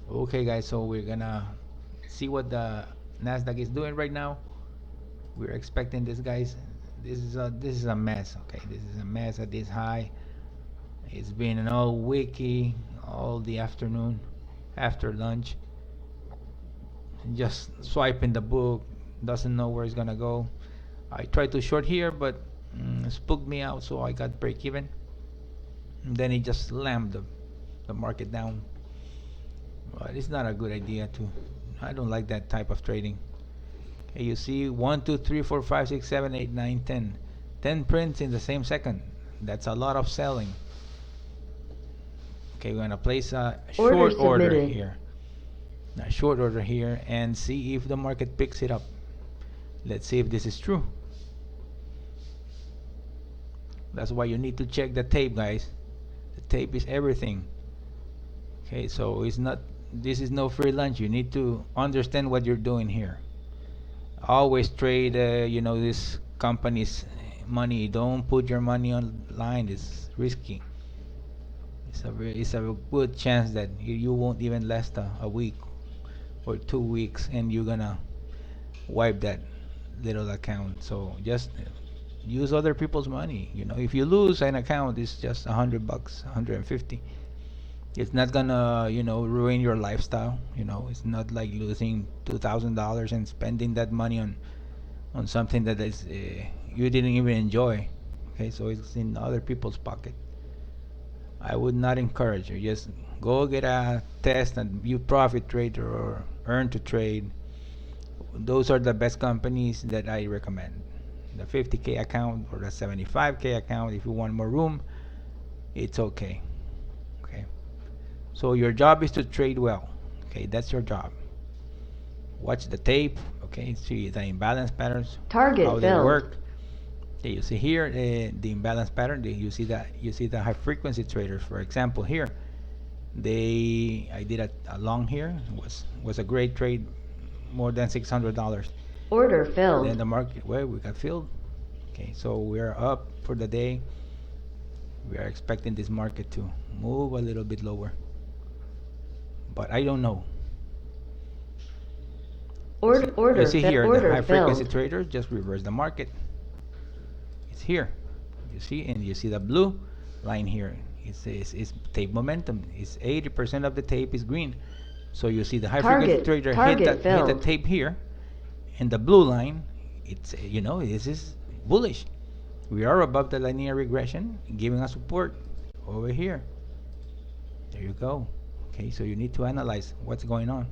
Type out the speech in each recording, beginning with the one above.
Okay, guys, so we're gonna see what the Nasdaq is doing right now. We're expecting this, guys. This is a mess. Okay, this is a mess at this high. It's been an all wiki all the afternoon after lunch, just swiping the book, doesn't know where it's gonna go. I tried to short here, but spooked me out, so I got break even. And then it just slammed the market down. But it's not a good idea to. I don't like that type of trading. Okay, you see 1, 2, 3, 4, 5, 6, 7, 8, 9, 10. 10 prints in the same second. That's a lot of selling. Okay, we're gonna place a short order here. A short order here and see if the market picks it up. Let's see if this is true. That's why you need to check the tape, guys. The tape is everything. Okay, so it's not. This is no free lunch. You need to understand what you're doing here. Always trade, this company's money. Don't put your money online. It's risky. It's a good chance that you won't even last a week or 2 weeks, and you're gonna wipe that little account. So just use other people's money. If you lose an account, it's just $100, 150. It's not gonna, ruin your lifestyle. It's not like losing $2,000 and spending that money on something that is you didn't even enjoy. Okay, so it's in other people's pocket. I would not encourage you. Just go get a test and you profit trader or earn to trade. Those are the best companies that I recommend. The 50K account or the 75K account, if you want more room, it's okay. Okay. So your job is to trade well. Okay, that's your job. Watch the tape. Okay, see the imbalance patterns, how they work. Okay, you see here the imbalance pattern. You see the high frequency traders. For example, here I did a long here. Was a great trade, more than $600. Order filled. Then the market, well, we got filled. Okay, so we're up for the day. We are expecting this market to move a little bit lower, but I don't know. Order You see here the high frequency filled. traders just reverse the market. It's here. You see, and you see the blue line here. It's tape momentum. It's 80% of the tape is green. So you see the high frequency trader hit the tape here, and the blue line, it's this is bullish. We are above the linear regression, giving us support over here. There you go. Okay, so you need to analyze what's going on.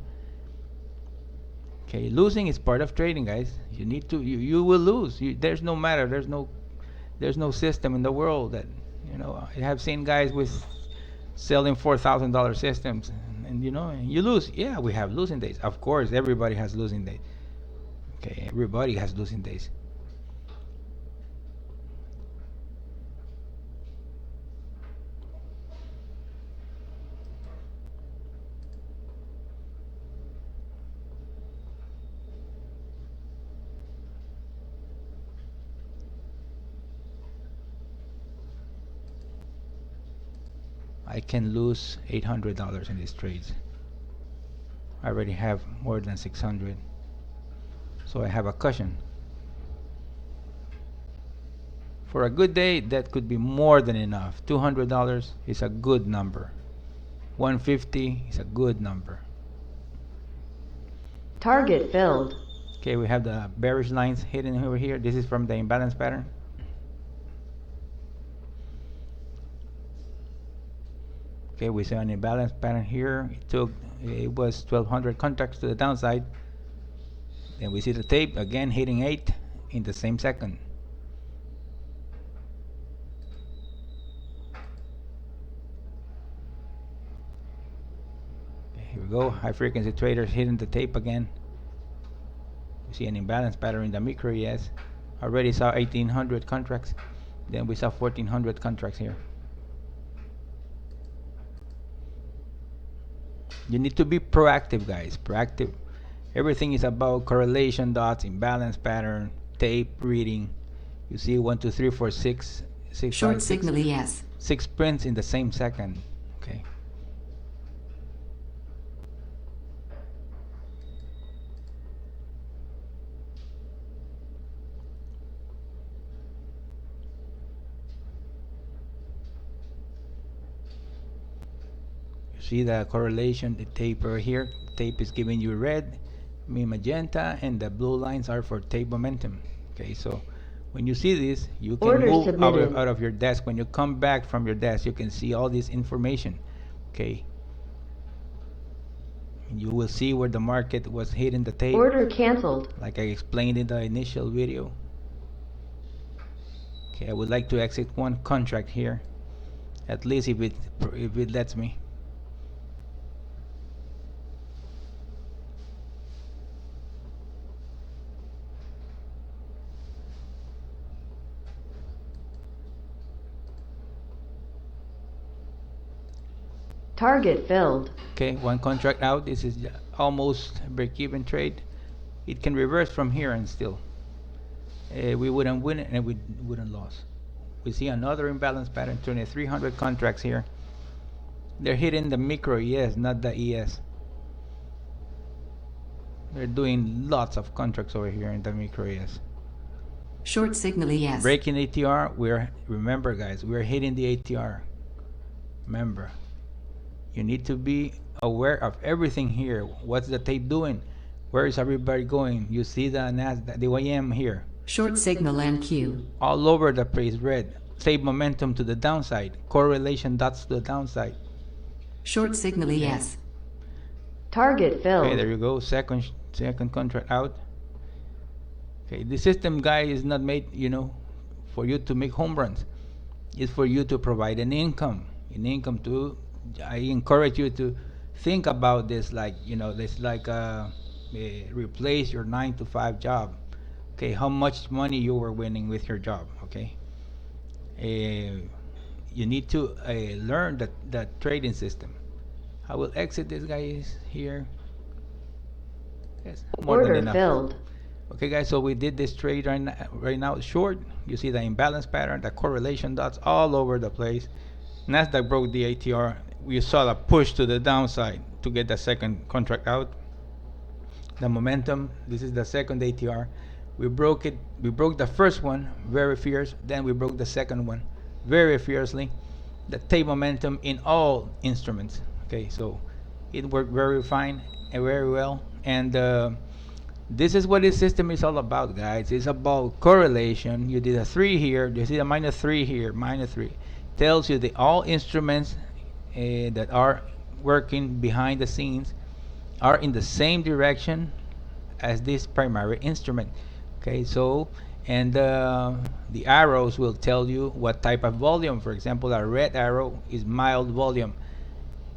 Okay, losing is part of trading, guys. You need to you will lose. There's no matter. There's no system in the world that I have seen guys with selling $4,000 systems, and you lose. Yeah, we have losing days. Of course, everybody has losing days. Okay, everybody has losing days. I can lose $800 in these trades. I already have more than 600, so I have a cushion. For a good day, that could be more than enough. $200 is a good number. 150 is a good number. Target filled. Okay, we have the bearish lines hidden over here. This is from the imbalance pattern. Okay, we saw an imbalance pattern here. It was 1,200 contracts to the downside. Then we see the tape again hitting 8 in the same second. Okay, here we go. High frequency traders hitting the tape again. We see an imbalance pattern in the micro ES. Already saw 1,800 contracts. Then we saw 1,400 contracts here. You need to be proactive, guys. Proactive. Everything is about correlation dots, imbalance pattern, tape reading. You see 1, 2, 3, 4, 6, 6, Short 5, 6, signal, yes. 6 prints in the same second. Okay. See the correlation, the tape over here. Tape is giving you red, magenta, and the blue lines are for tape momentum. Okay, so when you see this, you can Order move submitted. out of your desk. When you come back from your desk, you can see all this information. Okay, you will see where the market was hitting the tape, Order canceled. like I explained in the initial video. Okay, I would like to exit one contract here, at least if it lets me. Target filled. Okay, one contract out. This is almost break-even trade. It can reverse from here and still we wouldn't win it and we wouldn't lose. We see another imbalance pattern, 2300 contracts here. They're hitting the micro ES, not the ES. They're doing lots of contracts over here in the micro ES. Short signal ES. Breaking ATR. Remember, guys, we're hitting the ATR. Remember, you need to be aware of everything here. What's the tape doing? Where is everybody going? You see the NASDAQ, the YM here. Short signal NQ. All over the place, red. Tape momentum to the downside. Correlation dots to the downside. Short signal ES. Target filled. Okay, there you go. Second contract out. Okay, the system, guy, is not made, for you to make home runs. It's for you to provide an income. I encourage you to think about this like, this like replace your 9-to-5 job. Okay, how much money you were winning with your job. Okay, you need to learn that trading system. I will exit this guys here. Yes, more Order than enough. filled. Okay, guys, so we did this trade right now short. You see the imbalance pattern, the correlation dots all over the place. Nasdaq broke the ATR. We saw the push to the downside to get the second contract out. The momentum, this is the second ATR. We broke it. We broke the first one very fierce. Then we broke the second one very fiercely. The tape momentum in all instruments. Okay, so it worked very fine and very well. And this is what this system is all about, guys. It's about correlation. You did a 3 here. You see the -3 here, -3. Tells you that all instruments that are working behind the scenes are in the same direction as this primary instrument. Okay, so and the arrows will tell you what type of volume. For example, a red arrow is mild volume,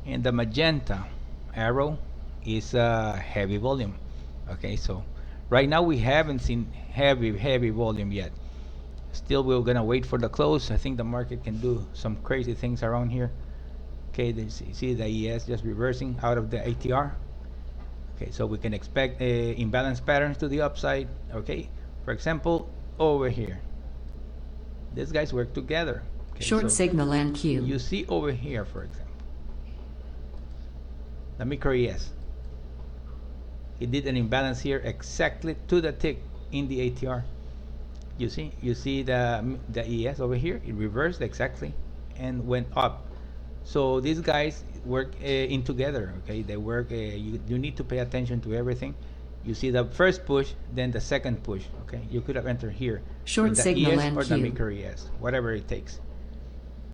and the magenta arrow is heavy volume. Okay, so right now we haven't seen heavy volume yet. Still, we're gonna wait for the close. I think the market can do some crazy things around here. Okay, see the ES just reversing out of the ATR. Okay, so we can expect imbalance patterns to the upside. Okay, for example, over here, these guys work together. Okay, Short so signal NQ. you see over here, for example, the micro ES. It did an imbalance here exactly to the tick in the ATR. You see the ES over here. It reversed exactly and went up. So these guys work in together. Okay, they work. You need to pay attention to everything. You see the first push, then the second push. Okay, you could have entered here. Short in the signal ES or the NQ. micro ES, whatever it takes.